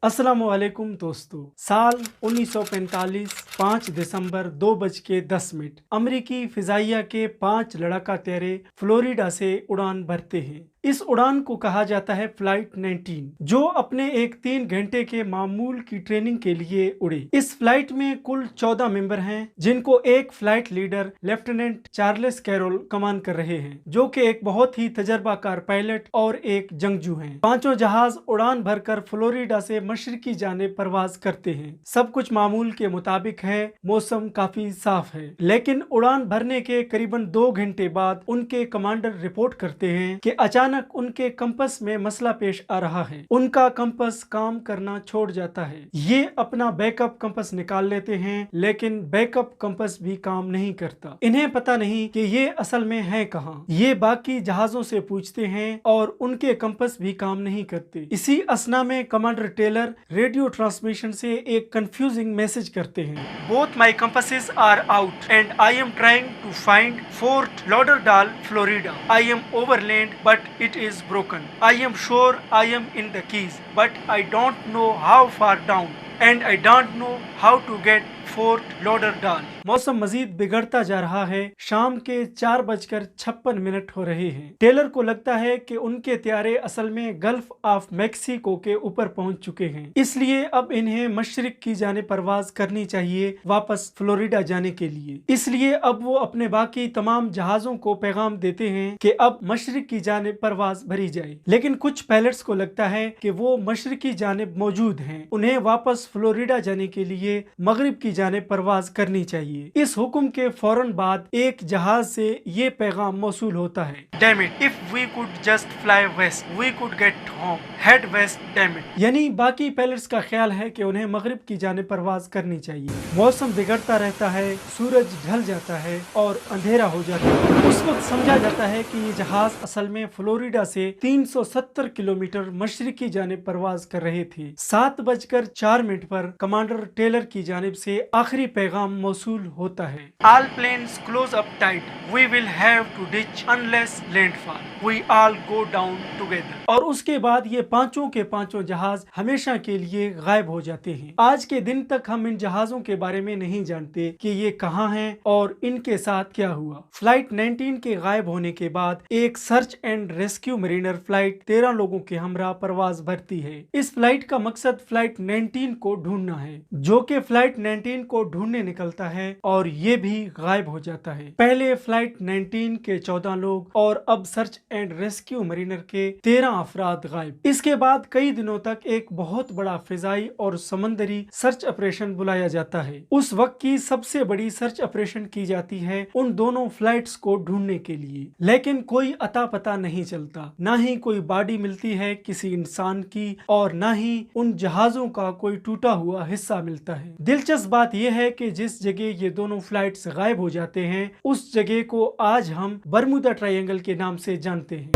अस्सलामुअलैकुम दोस्तों। साल 1945 5 दिसंबर 2:10 अमेरिकी फिजाइया के 5 लड़ाका तैयारे फ्लोरिडा से उड़ान भरते हैं। इस उड़ान को कहा जाता है फ्लाइट 19, जो अपने एक 3 घंटे के मामूल की ट्रेनिंग के लिए उड़े। इस फ्लाइट में कुल 14 मेंबर हैं, जिनको एक flight leader lieutenant Charles Carroll कमान कर रहे हैं, जो कि एक बहुत ही तजर्बाकार पायलट और एक जंगजू हैं। पांचों जहाज उड़ान भरकर फ्लोरिडा से मशरकी जानिब परवाज करते हैं। सब कुछ मामूल के मुताबिक है, मौसम काफी साफ है, लेकिन उड़ान भरने के करीबन 2 घंटे बाद उनके कमांडर रिपोर्ट करते हैं कि अचानक उनके कंपस में मसला पेश आ रहा है। उनका कंपस काम करना छोड़ जाता है। ये अपना बैकअप कंपस निकाल लेते हैं, लेकिन बैकअप कंपस भी काम नहीं करता। इन्हें पता नहीं कि ये असल में है कहाँ। ये बाकी जहाजों से पूछते हैं और उनके कंपस भी काम नहीं करते। इसी असना में कमांडर टेलर रेडियो ट्रांसमिशन से एक कंफ्यूजिंग मैसेज करते हैं। Both my compasses are out and I am trying to find Fort Lauderdale Florida. I am overland but it is broken. I am sure I am in the Keys, but I don't know how far down, and I don't know how to get Fort Lauderdale. मौसम मजीद बिगड़ता जा रहा है। शाम के 4:56 हो रहे हैं। टेलर को लगता है कि उनके त्यारे असल में गल्फ ऑफ मैक्सिको के ऊपर पहुंच चुके हैं, इसलिए अब इन्हें मशरिक की जानिब परवाज करनी चाहिए, वापस फ्लोरिडा जाने के लिए। इसलिए अब वो अपने बाकी तमाम जहाजों को पैगाम देते हैं कि अब मशरिक की जानिब परवाज भरी जाए। लेकिन कुछ पायलट्स को लगता है कि वो मशरिकी जानिब मौजूद हैं, उन्हें वापस फ्लोरिडा जाने के लिए मगरिब की जानिब परवाज करनी चाहिए। इस हुक्म के फौरन बाद एक जहाज से ये पैगाम मौसूल होता है, damn it, if we could just fly west we could get home, head west damn it. यानी बाकी पायलट्स का ख्याल है कि उन्हें मगरिब की जानिब परवाज करनी चाहिए। मौसम बिगड़ता रहता है, सूरज ढल जाता है और अंधेरा हो जाता है। उस वक्त समझा जाता है कि ये जहाज असल में फ्लोरिडा से 370 किलोमीटर मशरिकी जानिब परवाज कर रहे थे। 7:04 पर कमांडर टेलर की जानिब से आखिरी पैगाम मौसूल होता है, all planes close up tight, we will have to ditch unless landfall, we all go down together. और उसके बाद ये पांचों के पांचों जहाज हमेशा के लिए गायब हो जाते हैं। आज के दिन तक हम इन जहाजों के बारे में नहीं जानते कि ये कहाँ हैं और इनके साथ क्या हुआ। फ्लाइट 19 के गायब होने के बाद एक search and rescue Mariner flight 13 लोगों के हमरा परवाज भरती है। इस फ्लाइट का मकसद फ्लाइट 19 को ढूंढना है, जो कि फ्लाइट 19 को ढूंढने निकलता है और ये भी गायब हो जाता है। पहले फ्लाइट 19 के 14 लोग और अब सर्च एंड रेस्क्यू मरीनर के 13 अफराद गायब। इसके बाद कई दिनों तक एक बहुत बड़ा फिजाई और समंदरी सर्च ऑपरेशन बुलाया जाता है। उस वक्त की सबसे बड़ी सर्च ऑपरेशन की जाती है उन दोनों फ्लाइट्स को ढूंढने के लिए, लेकिन कोई अता पता नहीं चलता। ना ही कोई बॉडी मिलती है किसी इंसान की और ना ही उन जहाजों का कोई टूटा हुआ हिस्सा मिलता है। दिलचस्प बात यह है कि जिस जगह ये दोनों फ्लाइट्स गायब हो जाते हैं, उस जगह को आज हम बरमूदा ट्रायंगल के नाम से जानते हैं।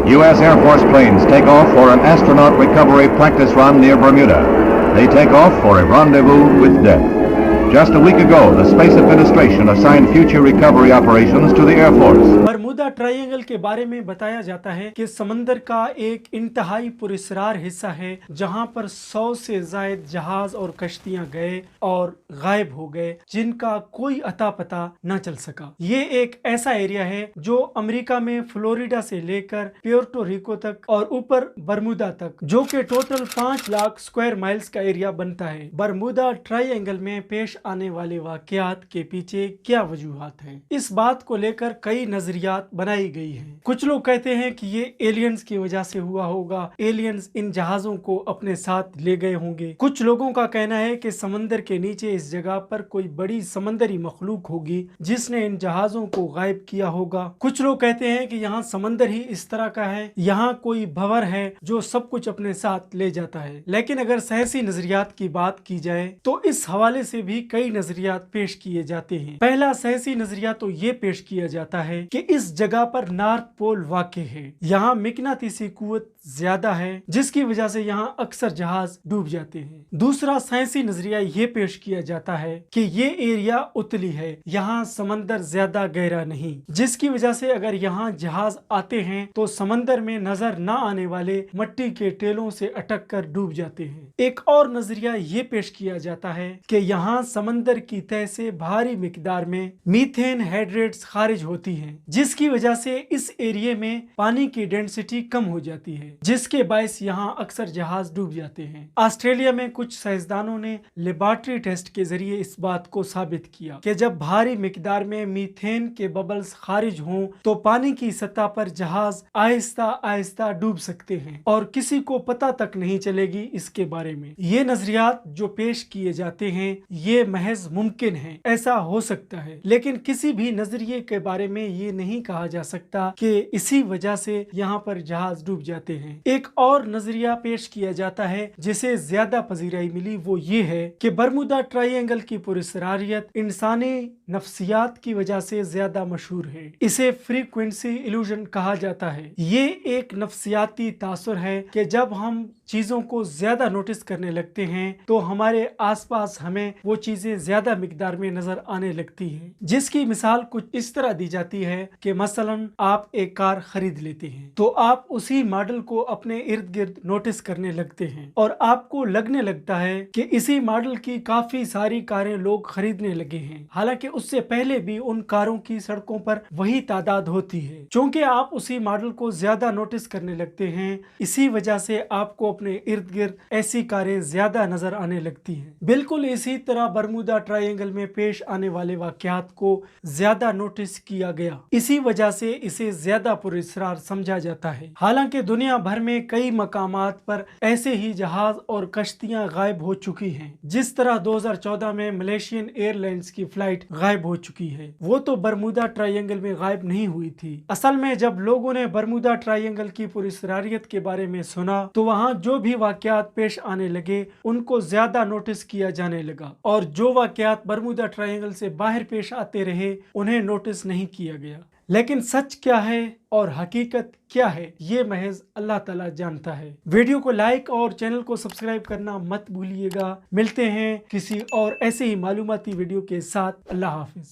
U.S. Air Force planes take off for an astronaut recovery practice run near Bermuda. They take off for a rendezvous with death. Just a week ago, the Space Administration assigned future recovery operations to the Air Force. Bermuda triangle के बारे में बताया जाता है कि समंदर का एक इंतहाई पुरस्कार हिस्सा है, जहां पर 100 से ज्यादा जहाज और कश्तियां गए और गायब हो गए, जिनका कोई अता पता न चल सका। ये एक ऐसा एरिया है जो अमेरिका में फ्लोरिडा से लेकर प्योर्टो रिको तक और ऊपर बरमूदा तक, जो कि टोटल 5 लाख स्क्वायर माइल्स का एरिया बनता है। बरमूदा ट्रायंगल में पेश आने वाले वाकयात के पीछे क्या वजूहात हैं, इस बात को लेकर कई नजरियात बनाई गई हैं। कुछ लोग कहते हैं कि ये एलियंस की वजह से हुआ होगा, एलियंस इन जहाजों को अपने साथ ले गए होंगे। कुछ लोगों का कहना है कि समंदर के नीचे इस जगह पर कोई बड़ी समंदरी मखलूक होगी जिसने इन जहाजों को गायब किया होगा। कुछ लोग कहते हैं कि यहाँ समंदर ही इस तरह का है, यहाँ कोई भंवर है जो सब कुछ अपने साथ ले जाता है। लेकिन अगर साहसी नजरियात की बात की जाए तो इस हवाले से भी कई नजरियात पेश किए जाते हैं। पहला साइंसी नजरिया तो ये पेश किया जाता है कि इस जगह पर नॉर्थ पोल वाक़ है, यहाँ मिकनातीसी कुव्वत ज्यादा है जिसकी वजह से यहाँ अक्सर जहाज डूब जाते हैं। दूसरा साइंसी नजरिया ये पेश किया जाता है कि ये एरिया उतली है, यहाँ समंदर ज्यादा गहरा नहीं, जिसकी वजह से अगर यहाँ जहाज आते हैं तो समंदर में नजर न आने वाले मट्टी के टेलों से अटक कर डूब जाते हैं। एक और नजरिया ये पेश किया जाता है कि यहाँ समंदर की तह से भारी मिकदार में मीथेन हाइड्रेट्स खारिज होती हैं, जिसकी वजह से इस एरिया में पानी की डेंसिटी कम हो जाती है, जिसके बायस यहाँ अक्सर जहाज डूब जाते हैं। ऑस्ट्रेलिया में कुछ साइंसदानों ने लेबोरेटरी टेस्ट के जरिए इस बात को साबित किया कि जब भारी मिकदार में मीथेन के बबल्स खारिज हों तो पानी की सतह पर जहाज आहिस्ता आहिस्ता डूब सकते हैं और किसी को पता तक नहीं चलेगी इसके बारे में। ये नजरियात जो पेश किए जाते हैं ये महज मुमकिन है, ऐसा हो सकता है, लेकिन किसी भी नजरिए के बारे में ये नहीं कहा जा सकता कि इसी वजह से यहाँ पर जहाज डूब जाते हैं। एक और नजरिया पेश किया जाता है जिसे ज्यादा पजीराई मिली, वो ये है कि बरमुदा ट्रायंगल की पुरस्कारियत इंसानी नफ्सियात की वजह से ज्यादा मशहूर है। इसे फ्रीक्वेंसी इल्यूजन कहा जाता है। ये एक नफ्सियाती तासुर है कि जब हम चीजों को ज्यादा नोटिस करने लगते हैं तो हमारे आसपास हमें वो चीजें ज्यादा मिकदार में नजर आने लगती हैं, जिसकी मिसाल कुछ इस तरह दी जाती है कि मसलन आप एक कार खरीद लेते हैं तो आप उसी मॉडल को अपने इर्द गिर्द नोटिस करने लगते हैं और आपको लगने लगता है कि इसी मॉडल की काफी सारी कारें लोग खरीदने लगे हैं, हालांकि उससे पहले भी उन कारों की सड़कों पर वही तादाद होती है। चूंकि आप उसी मॉडल को ज्यादा नोटिस करने लगते हैं, इसी वजह से आपको अपने इर्द गिर्द ऐसी कारें ज्यादा नजर आने लगती हैं। बिल्कुल इसी तरह बरमुदा ट्रायंगल में पेश आने वाले वाकयात को ज्यादा नोटिस किया गया, इसी वजह से इसे ज्यादा पुरस्कार समझा जाता है। हालांकि दुनिया भर में कई मकामात पर ऐसे ही जहाज और कश्तियां गायब हो चुकी हैं, जिस तरह 2014 में मलेशियन एयरलाइंस की फ्लाइट गायब हो चुकी है, वो तो बरमुदा ट्रायंगल में गायब नहीं हुई थी। असल में जब लोगों ने बरमुदा ट्रायंगल की पुरस्कारियत के बारे में सुना तो वहाँ जो भी वाकयात पेश आने लगे उनको ज्यादा नोटिस किया जाने लगा और जो वाकयात बरमुदा ट्रायंगल से बाहर पेश आते रहे उन्हें नोटिस नहीं किया गया। लेकिन सच क्या है और हकीकत क्या है ये महज अल्लाह ताला जानता है। वीडियो को लाइक और चैनल को सब्सक्राइब करना मत भूलिएगा। मिलते हैं किसी और ऐसे ही मालूमाती वीडियो के साथ। अल्लाह हाफिज।